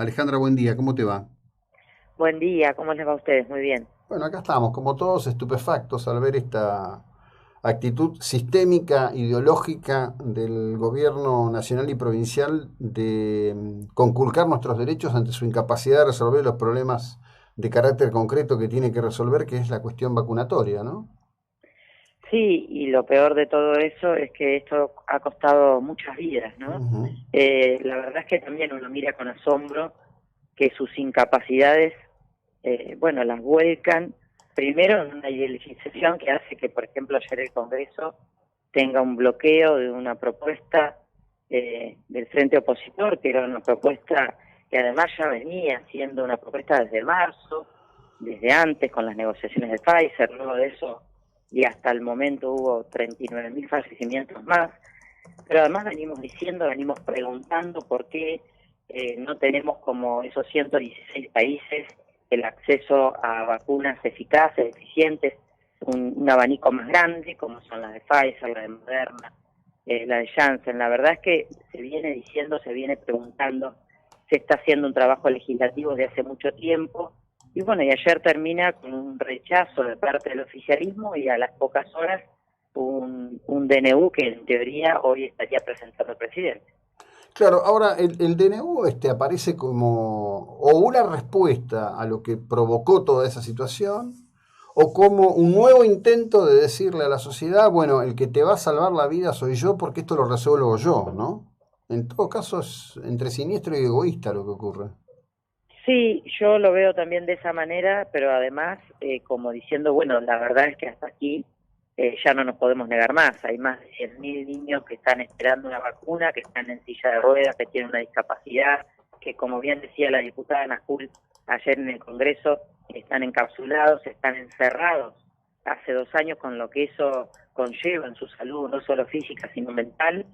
Alejandra, buen día, ¿cómo te va? Buen día, ¿cómo les va a ustedes? Muy bien. Bueno, acá estamos, como todos estupefactos al ver esta actitud sistémica, ideológica del gobierno nacional y provincial de conculcar nuestros derechos ante su incapacidad de resolver los problemas de carácter concreto que tiene que resolver, que es la cuestión vacunatoria, ¿no? Sí, y lo peor de todo eso es que esto ha costado muchas vidas, ¿no? Ujú. La verdad es que también uno mira con asombro que sus incapacidades, bueno, las vuelcan primero en una ideologización que hace que, por ejemplo, ayer el Congreso tenga un bloqueo de una propuesta del Frente Opositor, que era una propuesta que además ya venía siendo una propuesta desde marzo, desde antes con las negociaciones de Pfizer, luego de eso y hasta el momento hubo 39.000 fallecimientos más, pero además venimos diciendo, venimos preguntando por qué no tenemos como esos 116 países el acceso a vacunas eficaces, eficientes, un abanico más grande, como son las de Pfizer, la de Moderna, la de Janssen. La verdad es que se viene diciendo, se viene preguntando, se está haciendo un trabajo legislativo de hace mucho tiempo, y bueno, y ayer termina con un rechazo de parte del oficialismo y a las pocas horas un DNU que en teoría hoy estaría presentando el presidente. Claro, ahora el DNU aparece como o una respuesta a lo que provocó toda esa situación, o como un nuevo intento de decirle a la sociedad, bueno, el que te va a salvar la vida soy yo porque esto lo resuelvo yo, ¿no? En todo caso es entre siniestro y egoísta lo que ocurre. Sí, yo lo veo también de esa manera, pero además como diciendo, bueno, la verdad es que hasta aquí ya no nos podemos negar más. Hay más de 100.000 niños que están esperando una vacuna, que están en silla de ruedas, que tienen una discapacidad, que como bien decía la diputada Najul ayer en el Congreso, están encapsulados, están encerrados hace 2 años con lo que eso conlleva en su salud, no solo física, sino mental,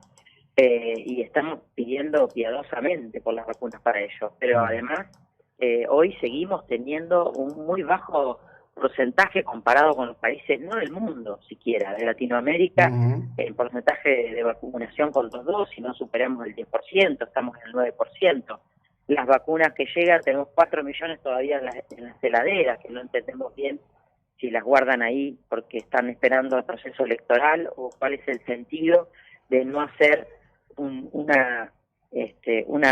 y estamos pidiendo piadosamente por las vacunas para ellos. Pero Mm. además, hoy seguimos teniendo un muy bajo porcentaje comparado con los países, no del mundo siquiera, de Latinoamérica, Ujú. el porcentaje de vacunación con los dos, si no superamos el 10%, estamos en el 9%. Las vacunas que llegan, tenemos 4 millones todavía en las heladeras, que no entendemos bien si las guardan ahí porque están esperando el proceso electoral o cuál es el sentido de no hacer una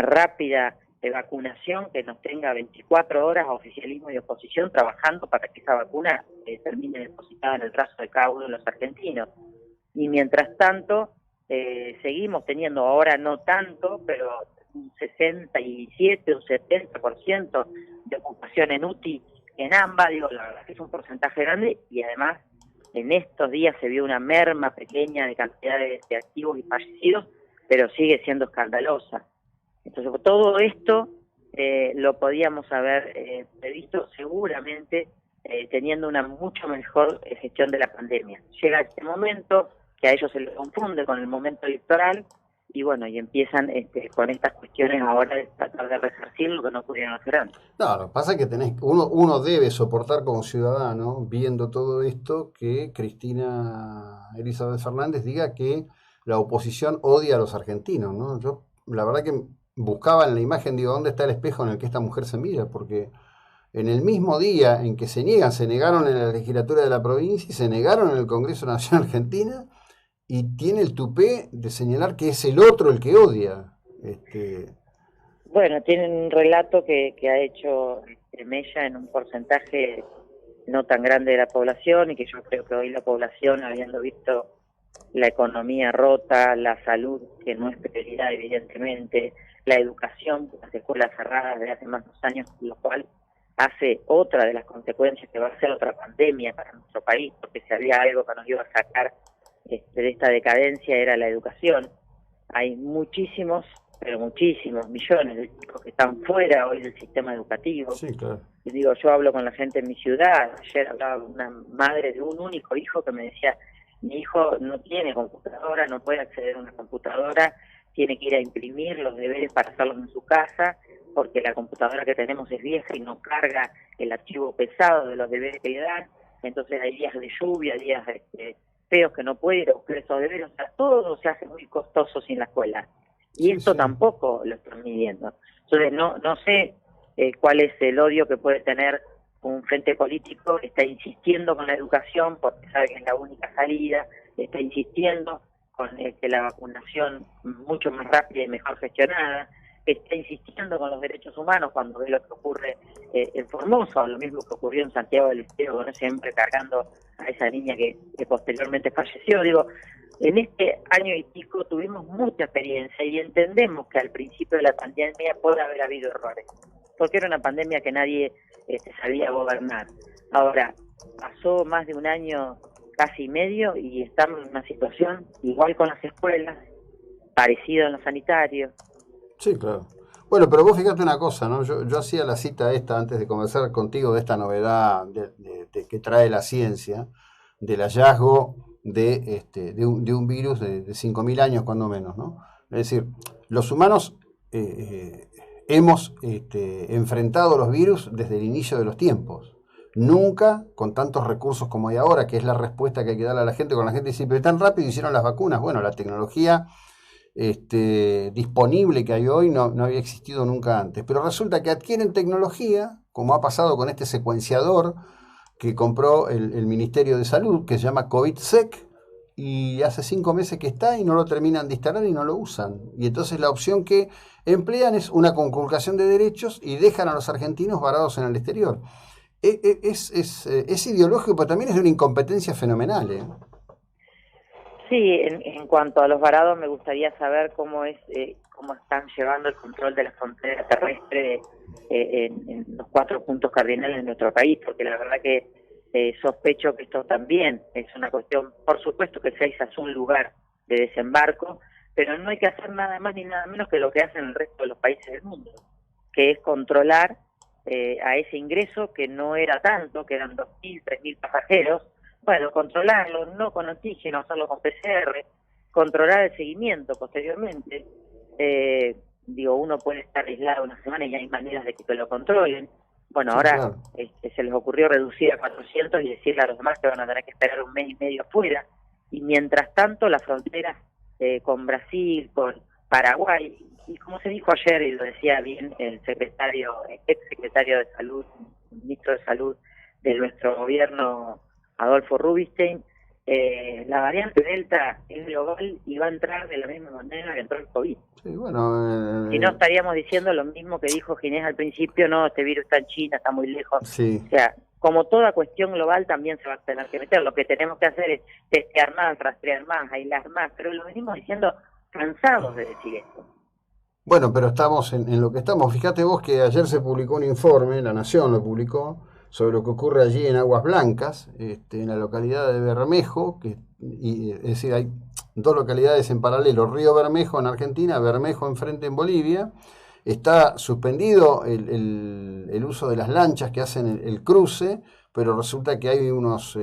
rápida vacunación que nos tenga 24 horas a oficialismo y oposición trabajando para que esa vacuna termine depositada en el brazo de cada uno de los argentinos. Y mientras tanto, seguimos teniendo, ahora no tanto, pero un 67, un 70% de ocupación en UTI en AMBA, digo, la verdad que es un porcentaje grande y además en estos días se vio una merma pequeña de cantidad de activos y fallecidos, pero sigue siendo escandalosa. Entonces, todo esto lo podíamos haber previsto seguramente teniendo una mucho mejor gestión de la pandemia. Llega este momento que a ellos se les confunde con el momento electoral y bueno, y empiezan con estas cuestiones ahora de tratar de resarcir lo que no pudieron hacer antes. No, lo que pasa es que uno debe soportar como ciudadano, viendo todo esto, que Cristina Elizabeth Fernández diga que la oposición odia a los argentinos, ¿no? Yo, la verdad que buscaba en la imagen, digo, ¿dónde está el espejo en el que esta mujer se mira? Porque en el mismo día en que se niegan, se negaron en la legislatura de la provincia y se negaron en el Congreso Nacional Argentina, y tiene el tupé de señalar que es el otro el que odia. Bueno, tienen un relato que ha hecho mella en un porcentaje no tan grande de la población y que yo creo que hoy la población, habiendo visto la economía rota, la salud, que no es prioridad evidentemente, la educación, las escuelas cerradas desde hace más de 2 años, lo cual hace otra de las consecuencias que va a ser otra pandemia para nuestro país, porque si había algo que nos iba a sacar de esta decadencia era la educación. Hay muchísimos, pero muchísimos millones de chicos que están fuera hoy del sistema educativo. Sí, claro. Y digo, yo hablo con la gente en mi ciudad, ayer hablaba con una madre de un único hijo que me decía, mi hijo no tiene computadora, no puede acceder a una computadora, tiene que ir a imprimir los deberes para hacerlos en su casa, porque la computadora que tenemos es vieja y no carga el archivo pesado de los deberes que le dan, entonces hay días de lluvia, días feos que no puede ir a buscar esos deberes, o sea, todo se hace muy costoso sin la escuela. y Sí, esto sí. tampoco lo están midiendo. Entonces no sé cuál es el odio que puede tener un frente político que está insistiendo con la educación porque sabe que es la única salida, está insistiendo con que la vacunación mucho más rápida y mejor gestionada, está insistiendo con los derechos humanos cuando ve lo que ocurre en Formosa, lo mismo que ocurrió en Santiago del Estero, ¿no? Siempre cargando a esa niña que posteriormente falleció. Digo, en este año y pico tuvimos mucha experiencia y entendemos que al principio de la pandemia puede haber habido errores, porque era una pandemia que nadie sabía gobernar. Ahora, pasó más de un año, casi medio, y estamos en una situación igual con las escuelas, parecido en los sanitarios. Sí, claro. Bueno, pero vos fíjate una cosa, ¿no? Yo hacía la cita esta antes de conversar contigo de esta novedad que trae la ciencia, del hallazgo de un virus de 5.000 años, cuando menos, ¿no? Es decir, los humanos hemos enfrentado los virus desde el inicio de los tiempos. Nunca con tantos recursos como hay ahora, que es la respuesta que hay que darle a la gente, con la gente dice, pero tan rápido hicieron las vacunas. Bueno, la tecnología disponible que hay hoy no había existido nunca antes. Pero resulta que adquieren tecnología, como ha pasado con este secuenciador que compró el Ministerio de Salud, que se llama COVIDsec, y hace 5 meses que está y no lo terminan de instalar y no lo usan. Y entonces la opción que emplean es una conculcación de derechos y dejan a los argentinos varados en el exterior. Es ideológico, pero también es de una incompetencia fenomenal, ¿eh? Sí, en cuanto a los varados, me gustaría saber cómo están llevando el control de la frontera terrestre en los 4 puntos cardinales de nuestro país, porque la verdad que sospecho que esto también es una cuestión, por supuesto que Ezeiza es un lugar de desembarco, pero no hay que hacer nada más ni nada menos que lo que hacen el resto de los países del mundo, que es controlar a ese ingreso que no era tanto, que eran 2.000, 3.000 pasajeros. Bueno, controlarlo, no con antígeno, hacerlo con PCR, controlar el seguimiento posteriormente. Uno puede estar aislado una semana y hay maneras de que te lo controlen. Bueno, Sí, ahora claro. se les ocurrió reducir a 400 y decirle a los demás que van a tener que esperar un mes y medio afuera. Y mientras tanto, las fronteras con Brasil, con Paraguay, y como se dijo ayer, y lo decía bien el ex secretario de Salud, ministro de Salud de nuestro gobierno, Adolfo Rubinstein, la variante Delta es global y va a entrar de la misma manera que entró el COVID. Sí, bueno, Si no, estaríamos diciendo lo mismo que dijo Ginés al principio, no, este virus está en China, está muy lejos. sí. O sea, como toda cuestión global también se va a tener que meter. Lo que tenemos que hacer es testear más, rastrear más, aislar más, pero lo venimos diciendo cansados de decir esto. Bueno, pero estamos en lo que estamos. Fíjate vos que ayer se publicó un informe, La Nación lo publicó, sobre lo que ocurre allí en Aguas Blancas, en la localidad de Bermejo, es decir, hay dos localidades en paralelo, Río Bermejo en Argentina, Bermejo enfrente en Bolivia. Está suspendido el uso de las lanchas que hacen el cruce, pero resulta que hay unas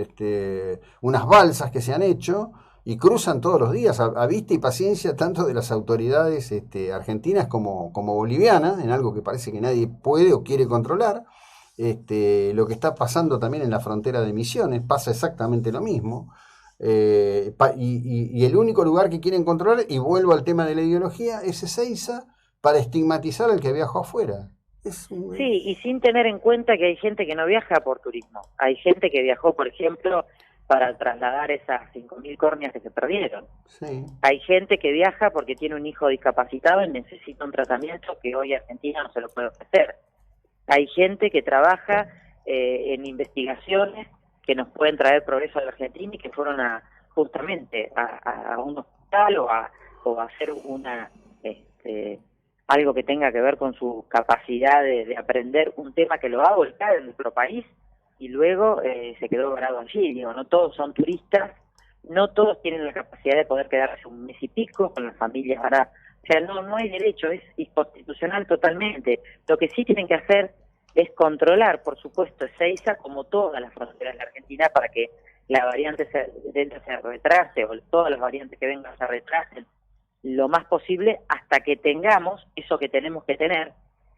balsas que se han hecho y cruzan todos los días a vista y paciencia tanto de las autoridades argentinas como bolivianas, en algo que parece que nadie puede o quiere controlar. Lo que está pasando también en la frontera de Misiones, pasa exactamente lo mismo. Y el único lugar que quieren controlar, y vuelvo al tema de la ideología, es Ezeiza para estigmatizar al que viajó afuera. Sí, y sin tener en cuenta que hay gente que no viaja por turismo. Hay gente que viajó, por ejemplo, para trasladar esas 5.000 córneas que se perdieron. Sí. Hay gente que viaja porque tiene un hijo discapacitado y necesita un tratamiento que hoy Argentina no se lo puede ofrecer. Hay gente que trabaja en investigaciones que nos pueden traer progreso a la Argentina y que fueron justamente a un hospital o a hacer algo que tenga que ver con su capacidad de aprender un tema que lo ha volcado en nuestro país y luego se quedó varado allí. Digo, no todos son turistas, no todos tienen la capacidad de poder quedarse un mes y pico con las familias varadas. O sea, no hay derecho, es inconstitucional totalmente. Lo que sí tienen que hacer es controlar, por supuesto, Ezeiza como todas las fronteras de la Argentina para que la variante Delta se retrase o todas las variantes que vengan se retrasen lo más posible hasta que tengamos eso que tenemos que tener,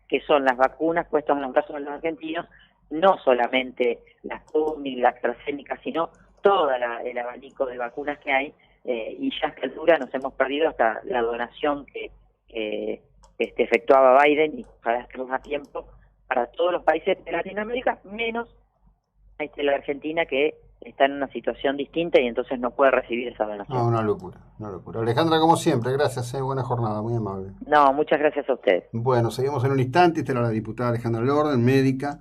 que son las vacunas puestas en los brazos de los argentinos, no solamente las Sputnik, la AstraZeneca, sino todo el abanico de vacunas que hay, y ya a esta altura nos hemos perdido hasta la donación que que efectuaba Biden, y ojalá estemos a tiempo, para todos los países de Latinoamérica, menos la Argentina, que está en una situación distinta y entonces no puede recibir esa donación. No, una locura, una locura. Alejandra, como siempre, gracias, buena jornada, muy amable. No, muchas gracias a ustedes. Bueno, seguimos en un instante. Esta era la diputada Alejandra Lorden, médica.